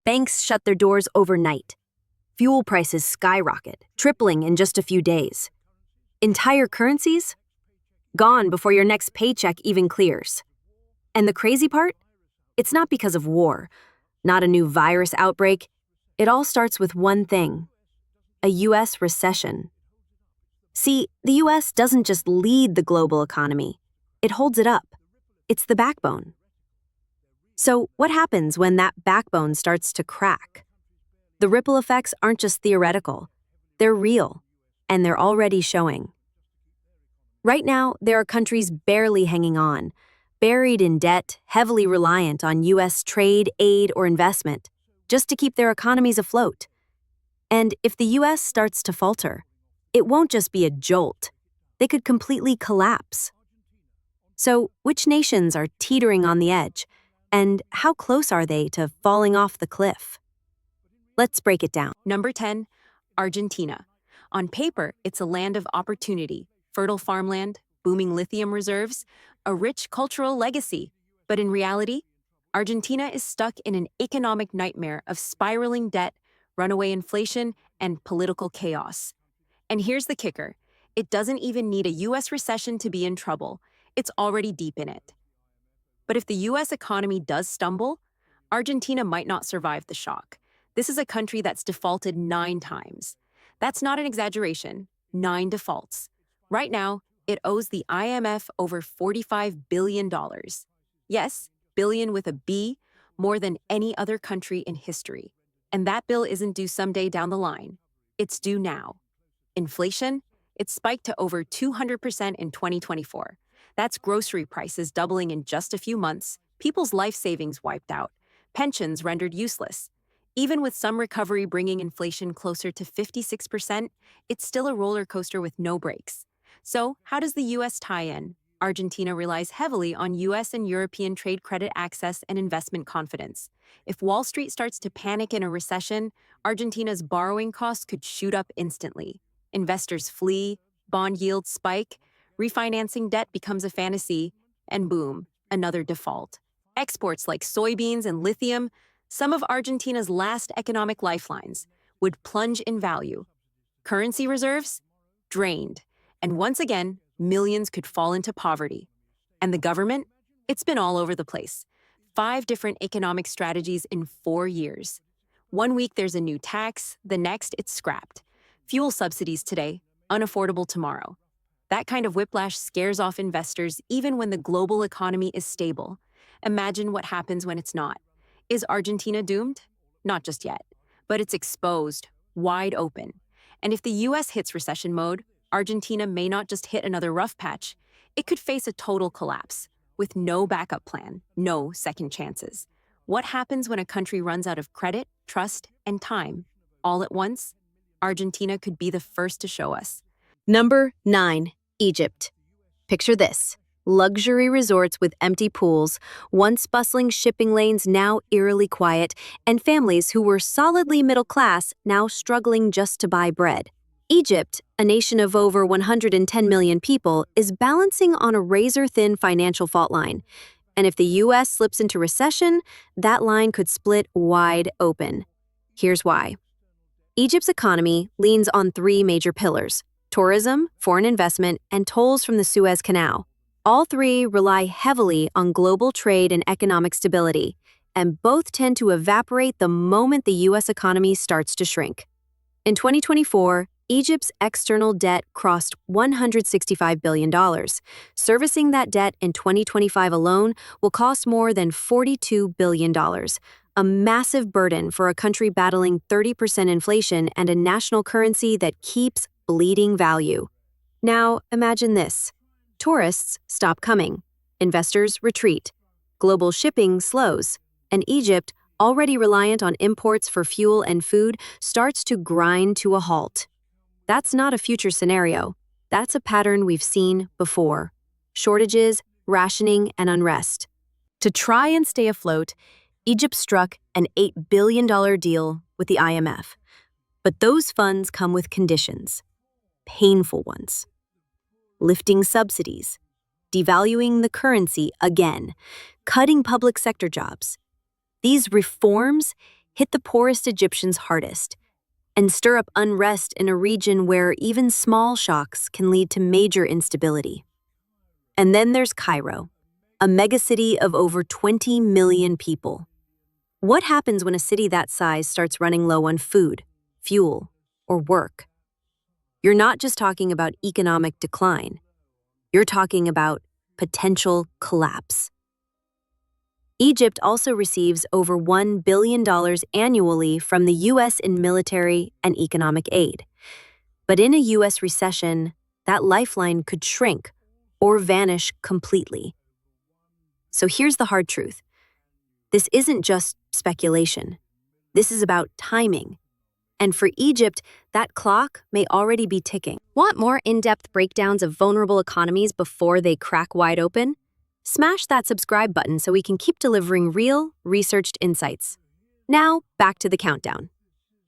Banks shut their doors overnight. Fuel prices skyrocket, tripling in just a few days. Entire currencies? Gone before your next paycheck even clears. And the crazy part? It's not because of war, not a new virus outbreak. It all starts with one thing: a U.S. recession. See, the U.S. doesn't just lead the global economy, it holds it up. It's the backbone. So, what happens when that backbone starts to crack? The ripple effects aren't just theoretical, they're real, and they're already showing. Right now, there are countries barely hanging on, buried in debt, heavily reliant on U.S. trade, aid, or investment, just to keep their economies afloat. And if the U.S. starts to falter, it won't just be a jolt. They could completely collapse. So, which nations are teetering on the edge, and how close are they to falling off the cliff? Let's break it down. Number 10, Argentina. On paper, it's a land of opportunity, fertile farmland, booming lithium reserves, a rich cultural legacy. But in reality, Argentina is stuck in an economic nightmare of spiraling debt, runaway inflation, and political chaos. And here's the kicker: it doesn't even need a U.S. recession to be in trouble. It's already deep in it. But if the U.S. economy does stumble, Argentina might not survive the shock. This is a country that's defaulted 9 times. That's not an exaggeration. 9 defaults. Right now, it owes the IMF over $45 billion. Yes, billion with a B, more than any other country in history. And that bill isn't due someday down the line. It's due now. Inflation? It spiked to over 200% in 2024. That's grocery prices doubling in just a few months, people's life savings wiped out, pensions rendered useless. Even with some recovery bringing inflation closer to 56%, it's still a roller coaster with no brakes. So, how does the U.S. tie in? Argentina relies heavily on U.S. and European trade credit access and investment confidence. If Wall Street starts to panic in a recession, Argentina's borrowing costs could shoot up instantly. Investors flee, bond yields spike, refinancing debt becomes a fantasy, and boom, another default. Exports like soybeans and lithium, some of Argentina's last economic lifelines, would plunge in value. Currency reserves? Drained. And once again, millions could fall into poverty. And the government? It's been all over the place. 5 different economic strategies in 4 years. One week there's a new tax, the next it's scrapped. Fuel subsidies today, unaffordable tomorrow. That kind of whiplash scares off investors even when the global economy is stable. Imagine what happens when it's not. Is Argentina doomed? Not just yet, but it's exposed, wide open. And if the U.S. hits recession mode, Argentina may not just hit another rough patch. It could face a total collapse, with no backup plan, no second chances. What happens when a country runs out of credit, trust, and time? All at once? Argentina could be the first to show us. Number 9, Egypt. Picture this: luxury resorts with empty pools, once bustling shipping lanes now eerily quiet, and families who were solidly middle class now struggling just to buy bread. Egypt, a nation of over 110 million people, is balancing on a razor-thin financial fault line. And if the U.S. slips into recession, that line could split wide open. Here's why. Egypt's economy leans on 3 major pillars: tourism, foreign investment, and tolls from the Suez Canal. All 3 rely heavily on global trade and economic stability, and both tend to evaporate the moment the U.S. economy starts to shrink. In 2024, Egypt's external debt crossed $165 billion. Servicing that debt in 2025 alone will cost more than $42 billion, a massive burden for a country battling 30% inflation and a national currency that keeps bleeding value. Now, imagine this. Tourists stop coming, investors retreat, global shipping slows, and Egypt, already reliant on imports for fuel and food, starts to grind to a halt. That's not a future scenario. That's a pattern we've seen before: shortages, rationing, and unrest. To try and stay afloat, Egypt struck an $8 billion deal with the IMF. But those funds come with conditions, painful ones. Lifting subsidies, devaluing the currency again, cutting public sector jobs. These reforms hit the poorest Egyptians hardest and stir up unrest in a region where even small shocks can lead to major instability. And then there's Cairo, a megacity of over 20 million people. What happens when a city that size starts running low on food, fuel, or work? You're not just talking about economic decline. You're talking about potential collapse. Egypt also receives over $1 billion annually from the U.S. in military and economic aid. But in a U.S. recession, that lifeline could shrink or vanish completely. So here's the hard truth. This isn't just speculation. This is about timing. And for Egypt, that clock may already be ticking. Want more in-depth breakdowns of vulnerable economies before they crack wide open? Smash that subscribe button so we can keep delivering real, researched insights. Now, back to the countdown.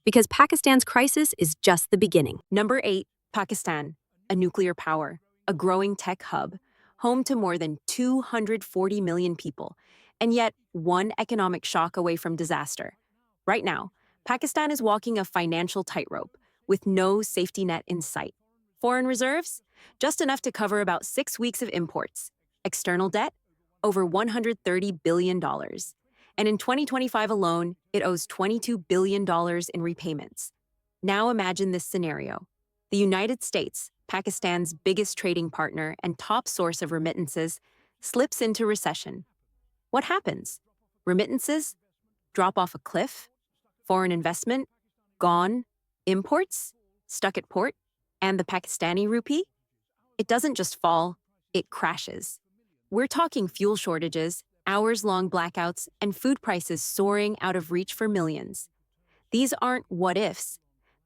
Because Pakistan's crisis is just the beginning. Number 8, Pakistan, a nuclear power, a growing tech hub, home to more than 240 million people, and yet one economic shock away from disaster. Right now, Pakistan is walking a financial tightrope with no safety net in sight. Foreign reserves? Just enough to cover about 6 weeks of imports. External debt? Over $130 billion. And in 2025 alone, it owes $22 billion in repayments. Now imagine this scenario. The United States, Pakistan's biggest trading partner and top source of remittances, slips into recession. What happens? Remittances? Drop off a cliff? Foreign investment? Gone? Imports? Stuck at port? And the Pakistani rupee? It doesn't just fall, it crashes. We're talking fuel shortages, hours-long blackouts, and food prices soaring out of reach for millions. These aren't what-ifs.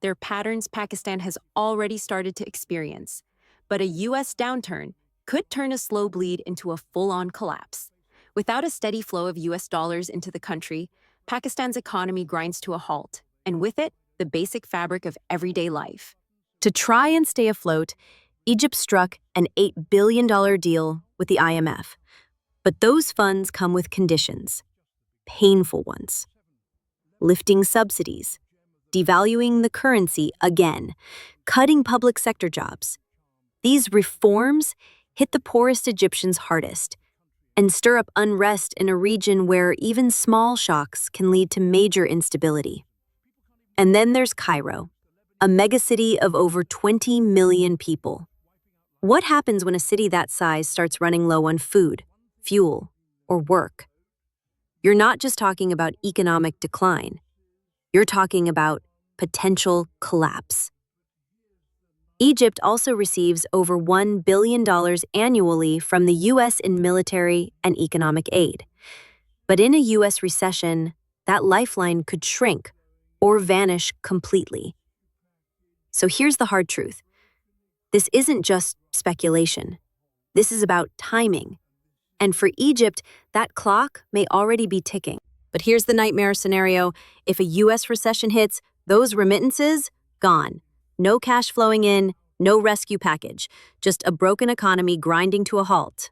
They're patterns Pakistan has already started to experience. But a U.S. downturn could turn a slow bleed into a full-on collapse. Without a steady flow of U.S. dollars into the country, Pakistan's economy grinds to a halt, and with it, the basic fabric of everyday life. To try and stay afloat, Egypt struck an $8 billion deal with the IMF. But those funds come with conditions, painful ones. Lifting subsidies, devaluing the currency again, cutting public sector jobs. These reforms hit the poorest Egyptians hardest and stir up unrest in a region where even small shocks can lead to major instability. And then there's Cairo, a megacity of over 20 million people. What happens when a city that size starts running low on food, fuel, or work? You're not just talking about economic decline. You're talking about potential collapse. Egypt also receives over $1 billion annually from the U.S. in military and economic aid. But in a U.S. recession, that lifeline could shrink or vanish completely. So here's the hard truth. This isn't just speculation. This is about timing. And for Egypt, that clock may already be ticking. But here's the nightmare scenario. If a U.S. recession hits, those remittances, gone. No cash flowing in, no rescue package, just a broken economy grinding to a halt.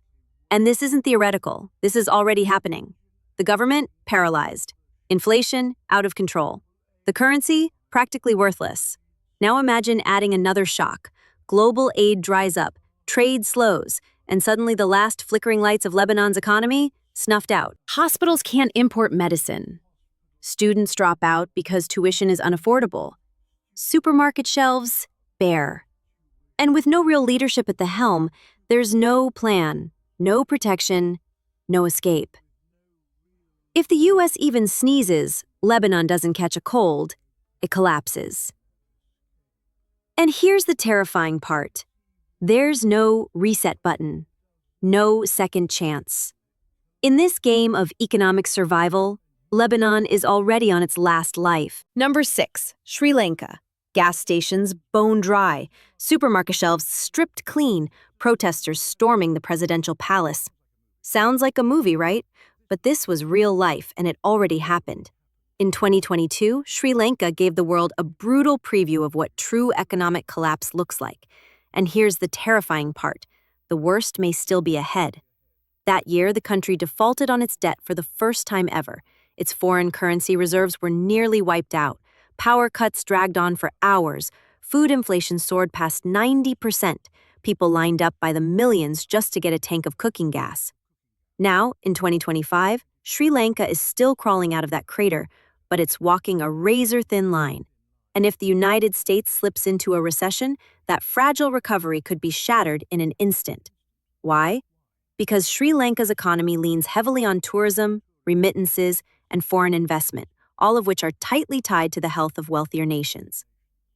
And this isn't theoretical. This is already happening. The government, paralyzed. Inflation, out of control. The currency, practically worthless. Now imagine adding another shock. Global aid dries up, trade slows, and suddenly the last flickering lights of Lebanon's economy snuffed out. Hospitals can't import medicine. Students drop out because tuition is unaffordable. Supermarket shelves, bare. And with no real leadership at the helm, there's no plan, no protection, no escape. If the U.S. even sneezes, Lebanon doesn't catch a cold, it collapses. And here's the terrifying part. There's no reset button, no second chance. In this game of economic survival, Lebanon is already on its last life. Number 6, Sri Lanka. Gas stations bone dry, supermarket shelves stripped clean, protesters storming the presidential palace. Sounds like a movie, right? But this was real life, and it already happened. In 2022, Sri Lanka gave the world a brutal preview of what true economic collapse looks like. And here's the terrifying part. The worst may still be ahead. That year, the country defaulted on its debt for the first time ever. Its foreign currency reserves were nearly wiped out. Power cuts dragged on for hours. Food inflation soared past 90%. People lined up by the millions just to get a tank of cooking gas. Now, in 2025, Sri Lanka is still crawling out of that crater, but it's walking a razor-thin line. And if the United States slips into a recession, that fragile recovery could be shattered in an instant. Why? Because Sri Lanka's economy leans heavily on tourism, remittances, and foreign investment, all of which are tightly tied to the health of wealthier nations.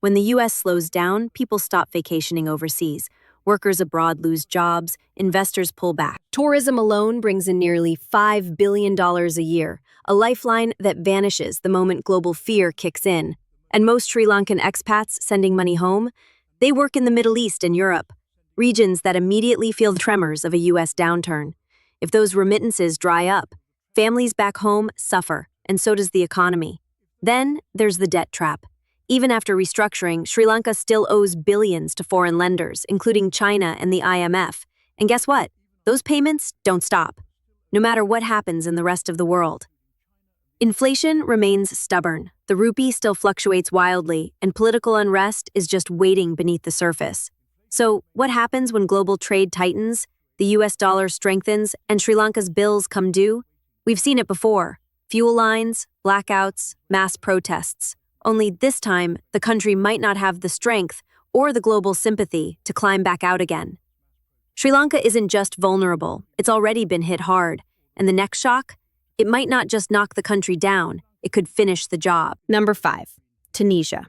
When the U.S. slows down, people stop vacationing overseas. Workers abroad lose jobs, investors pull back. Tourism alone brings in nearly $5 billion a year, a lifeline that vanishes the moment global fear kicks in. And most Sri Lankan expats sending money home, they work in the Middle East and Europe, regions that immediately feel the tremors of a U.S. downturn. If those remittances dry up, families back home suffer, and so does the economy. Then there's the debt trap. Even after restructuring, Sri Lanka still owes billions to foreign lenders, including China and the IMF. And guess what? Those payments don't stop, no matter what happens in the rest of the world. Inflation remains stubborn, the rupee still fluctuates wildly, and political unrest is just waiting beneath the surface. So, what happens when global trade tightens, the US dollar strengthens, and Sri Lanka's bills come due? We've seen it before. Fuel lines, blackouts, mass protests. Only this time, the country might not have the strength or the global sympathy to climb back out again. Sri Lanka isn't just vulnerable, it's already been hit hard. And the next shock? It might not just knock the country down, it could finish the job. Number 5. Tunisia.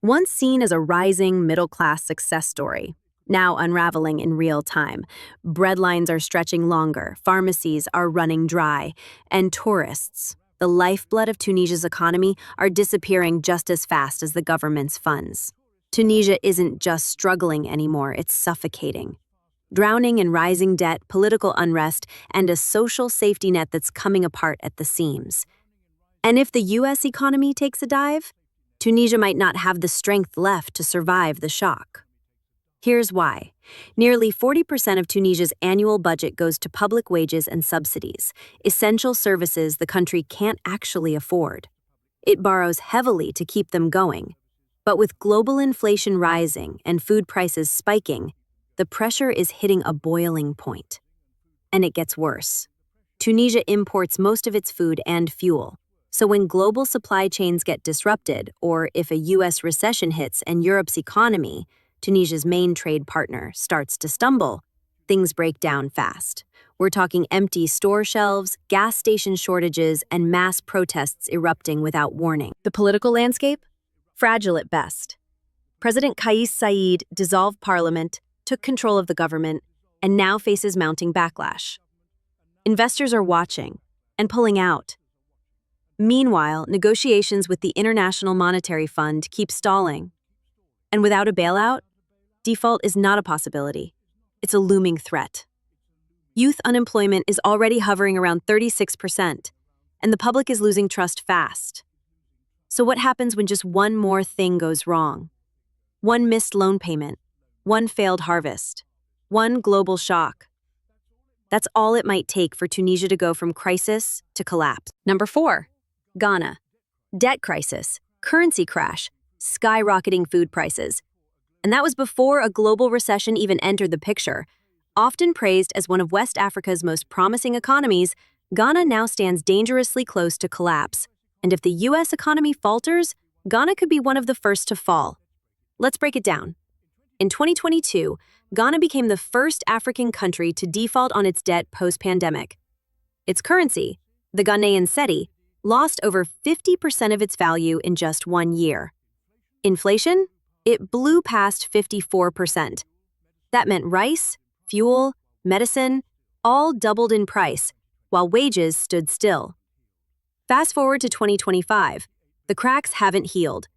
Once seen as a rising middle-class success story, now unraveling in real time. Bread lines are stretching longer, pharmacies are running dry, and tourists, the lifeblood of Tunisia's economy, are disappearing just as fast as the government's funds. Tunisia isn't just struggling anymore, it's suffocating. Drowning in rising debt, political unrest, and a social safety net that's coming apart at the seams. And if the U.S. economy takes a dive, Tunisia might not have the strength left to survive the shock. Here's why. Nearly 40% of Tunisia's annual budget goes to public wages and subsidies, essential services the country can't actually afford. It borrows heavily to keep them going. But with global inflation rising and food prices spiking, the pressure is hitting a boiling point. And it gets worse. Tunisia imports most of its food and fuel. So when global supply chains get disrupted, or if a U.S. recession hits and Europe's economy, Tunisia's main trade partner, starts to stumble, things break down fast. We're talking empty store shelves, gas station shortages, and mass protests erupting without warning. The political landscape? Fragile at best. President Kais Saied dissolved parliament, took control of the government, and now faces mounting backlash. Investors are watching and pulling out. Meanwhile, negotiations with the International Monetary Fund keep stalling. And without a bailout, default is not a possibility. It's a looming threat. Youth unemployment is already hovering around 36%, and the public is losing trust fast. So what happens when just one more thing goes wrong? One missed loan payment, one failed harvest, one global shock. That's all it might take for Tunisia to go from crisis to collapse. Number 4, Ghana. Debt crisis, currency crash, skyrocketing food prices. And that was before a global recession even entered the picture. Often praised as one of West Africa's most promising economies, Ghana now stands dangerously close to collapse. And if the U.S. economy falters, Ghana could be one of the first to fall. Let's break it down. In 2022, Ghana became the first African country to default on its debt post-pandemic. Its currency, the Ghanaian cedi, lost over 50% of its value in just 1 year. Inflation? It blew past 54%. That meant rice, fuel, medicine, all doubled in price, while wages stood still. Fast forward to 2025, the cracks haven't healed.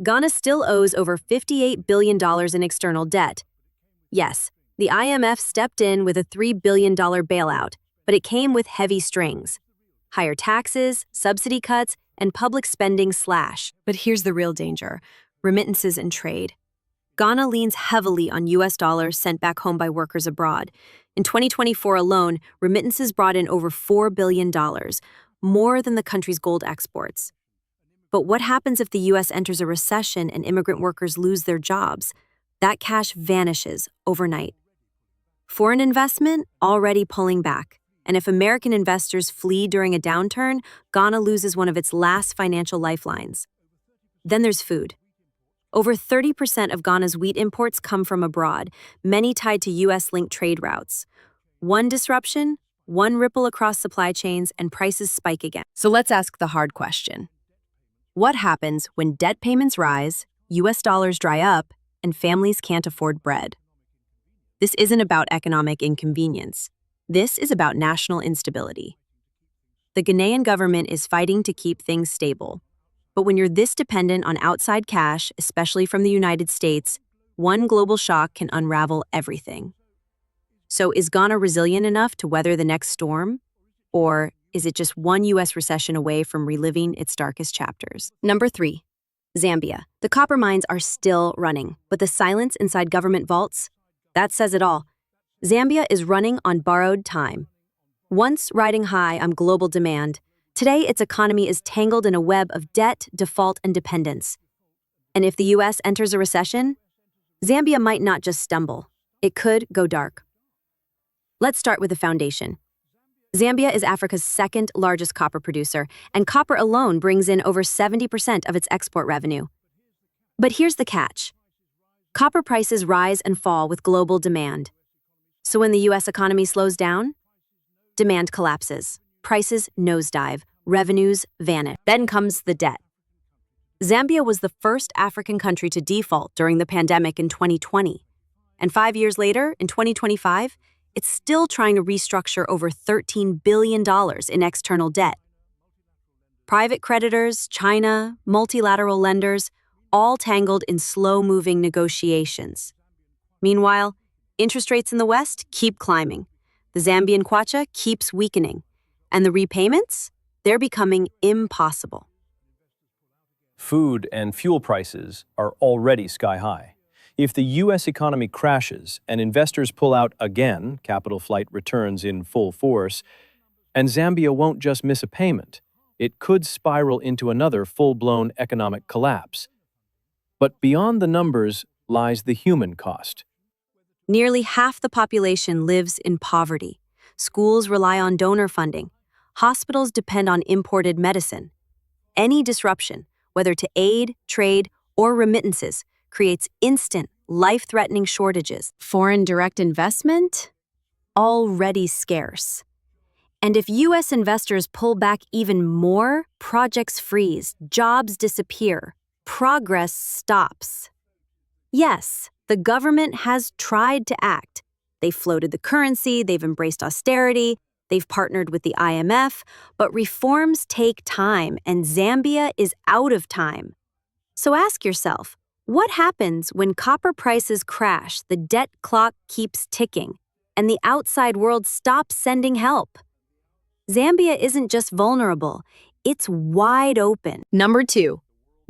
Ghana still owes over $58 billion in external debt. Yes, the IMF stepped in with a $3 billion bailout, but it came with heavy strings. Higher taxes, subsidy cuts, and public spending slash. But here's the real danger: remittances and trade. Ghana leans heavily on US dollars sent back home by workers abroad. In 2024 alone, remittances brought in over $4 billion, more than the country's gold exports. But what happens if the U.S. enters a recession and immigrant workers lose their jobs? That cash vanishes overnight. Foreign investment already pulling back. And if American investors flee during a downturn, Ghana loses one of its last financial lifelines. Then there's food. Over 30% of Ghana's wheat imports come from abroad, many tied to U.S.-linked trade routes. One disruption, one ripple across supply chains, and prices spike again. So let's ask the hard question. What happens when debt payments rise, U.S. dollars dry up, and families can't afford bread? This isn't about economic inconvenience. This is about national instability. The Ghanaian government is fighting to keep things stable. But when you're this dependent on outside cash, especially from the United States, one global shock can unravel everything. So is Ghana resilient enough to weather the next storm? Or is it just one U.S. recession away from reliving its darkest chapters? Number 3, Zambia. The copper mines are still running, but the silence inside government vaults, that says it all. Zambia is running on borrowed time. Once riding high on global demand, today its economy is tangled in a web of debt, default, and dependence. And if the U.S. enters a recession, Zambia might not just stumble. It could go dark. Let's start with the foundation. Zambia is Africa's second largest copper producer, and copper alone brings in over 70% of its export revenue. But here's the catch. Copper prices rise and fall with global demand. So when the U.S. economy slows down, demand collapses, prices nosedive, revenues vanish. Then comes the debt. Zambia was the first African country to default during the pandemic in 2020. And 5 years later, in 2025, it's still trying to restructure over $13 billion in external debt. Private creditors, China, multilateral lenders, all tangled in slow-moving negotiations. Meanwhile, interest rates in the West keep climbing. The Zambian kwacha keeps weakening. And the repayments? They're becoming impossible. Food and fuel prices are already sky high. If the U.S. economy crashes and investors pull out again, capital flight returns in full force, and Zambia won't just miss a payment, it could spiral into another full-blown economic collapse. But beyond the numbers lies the human cost. Nearly half the population lives in poverty. Schools rely on donor funding. Hospitals depend on imported medicine. Any disruption, whether to aid, trade, or remittances, creates instant, life-threatening shortages. Foreign direct investment? Already scarce. And if U.S. investors pull back even more, projects freeze, jobs disappear, progress stops. Yes, the government has tried to act. They've floated the currency, they've embraced austerity, they've partnered with the IMF, but reforms take time, and Zambia is out of time. So ask yourself, what happens when copper prices crash, the debt clock keeps ticking, and the outside world stops sending help? Zambia isn't just vulnerable, it's wide open. Number 2,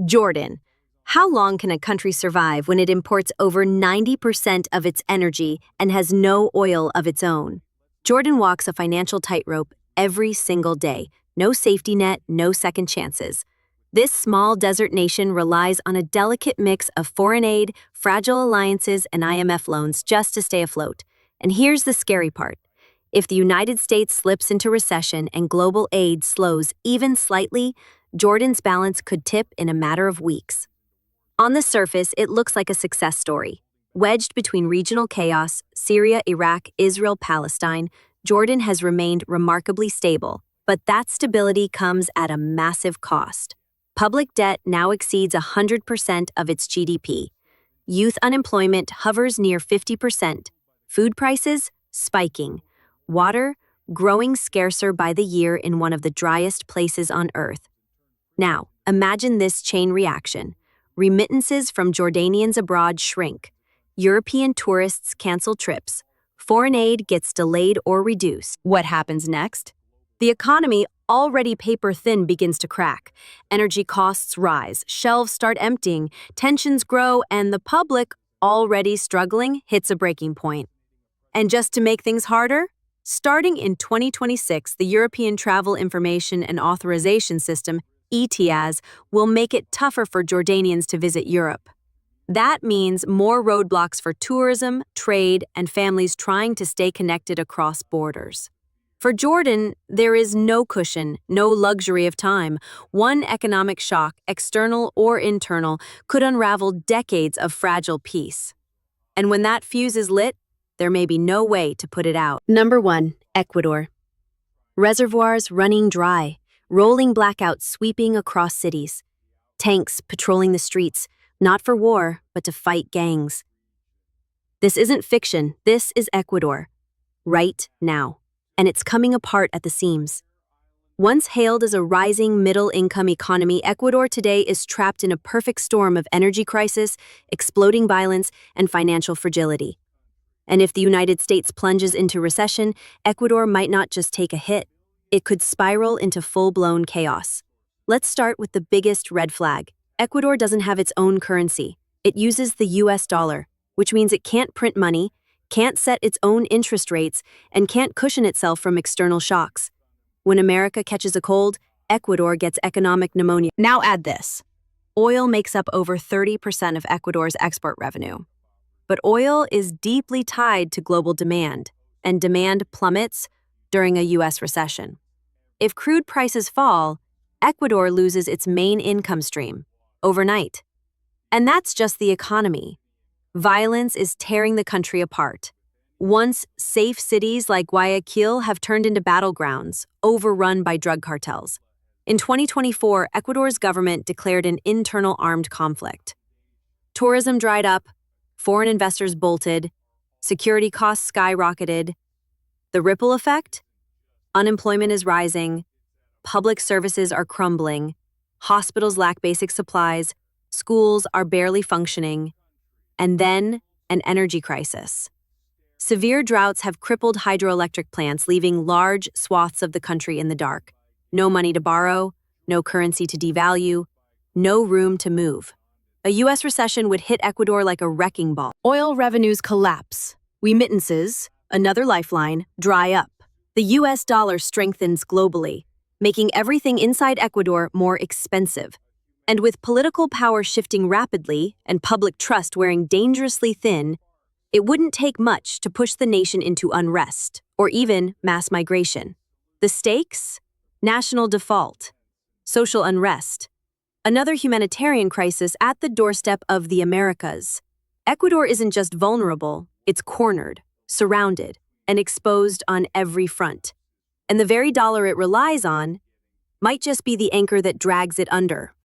Jordan. How long can a country survive when it imports over 90% of its energy and has no oil of its own? Jordan walks a financial tightrope every single day. No safety net, no second chances. This small desert nation relies on a delicate mix of foreign aid, fragile alliances, and IMF loans just to stay afloat. And here's the scary part. If the United States slips into recession and global aid slows even slightly, Jordan's balance could tip in a matter of weeks. On the surface, it looks like a success story. Wedged between regional chaos, Syria, Iraq, Israel, Palestine, Jordan has remained remarkably stable. But that stability comes at a massive cost. Public debt now exceeds 100% of its GDP. Youth unemployment hovers near 50%. Food prices spiking. Water growing scarcer by the year in one of the driest places on Earth. Now, imagine this chain reaction. Remittances from Jordanians abroad shrink. European tourists cancel trips. Foreign aid gets delayed or reduced. What happens next? The economy, already paper-thin, begins to crack. Energy costs rise, shelves start emptying, tensions grow, and the public, already struggling, hits a breaking point. And just to make things harder, Starting in 2026, the European Travel Information and Authorization System, ETIAS, will make it tougher for Jordanians to visit Europe. That means more roadblocks for tourism, trade, and families trying to stay connected across borders. For Jordan, there is no cushion, no luxury of time. One economic shock, external or internal, could unravel decades of fragile peace. And when that fuse is lit, there may be no way to put it out. Number 1, Ecuador. Reservoirs running dry, rolling blackouts sweeping across cities. Tanks patrolling the streets, not for war, but to fight gangs. This isn't fiction, this is Ecuador. Right now. And it's coming apart at the seams. Once hailed as a rising middle-income economy, Ecuador today is trapped in a perfect storm of energy crisis, exploding violence, and financial fragility. And if the United States plunges into recession, Ecuador might not just take a hit, it could spiral into full-blown chaos. Let's start with the biggest red flag. Ecuador doesn't have its own currency. It uses the US dollar, which means it can't print money, can't set its own interest rates, and can't cushion itself from external shocks. When America catches a cold, Ecuador gets economic pneumonia. Now add this. Oil makes up over 30% of Ecuador's export revenue. But oil is deeply tied to global demand, and demand plummets during a U.S. recession. If crude prices fall, Ecuador loses its main income stream overnight. And that's just the economy. Violence is tearing the country apart. Once safe cities like Guayaquil have turned into battlegrounds, overrun by drug cartels. In 2024, Ecuador's government declared an internal armed conflict. Tourism dried up, foreign investors bolted, security costs skyrocketed. The ripple effect? Unemployment is rising, public services are crumbling, hospitals lack basic supplies, schools are barely functioning, and then an energy crisis. Severe droughts have crippled hydroelectric plants, leaving large swaths of the country in the dark. No money to borrow, no currency to devalue, no room to move. A U.S. recession would hit Ecuador like a wrecking ball. Oil revenues collapse. Remittances, another lifeline, dry up. The U.S. dollar strengthens globally, making everything inside Ecuador more expensive. And with political power shifting rapidly and public trust wearing dangerously thin, it wouldn't take much to push the nation into unrest or even mass migration. The stakes? National default, social unrest, another humanitarian crisis at the doorstep of the Americas. Ecuador isn't just vulnerable, it's cornered, surrounded, and exposed on every front. And the very dollar it relies on might just be the anchor that drags it under.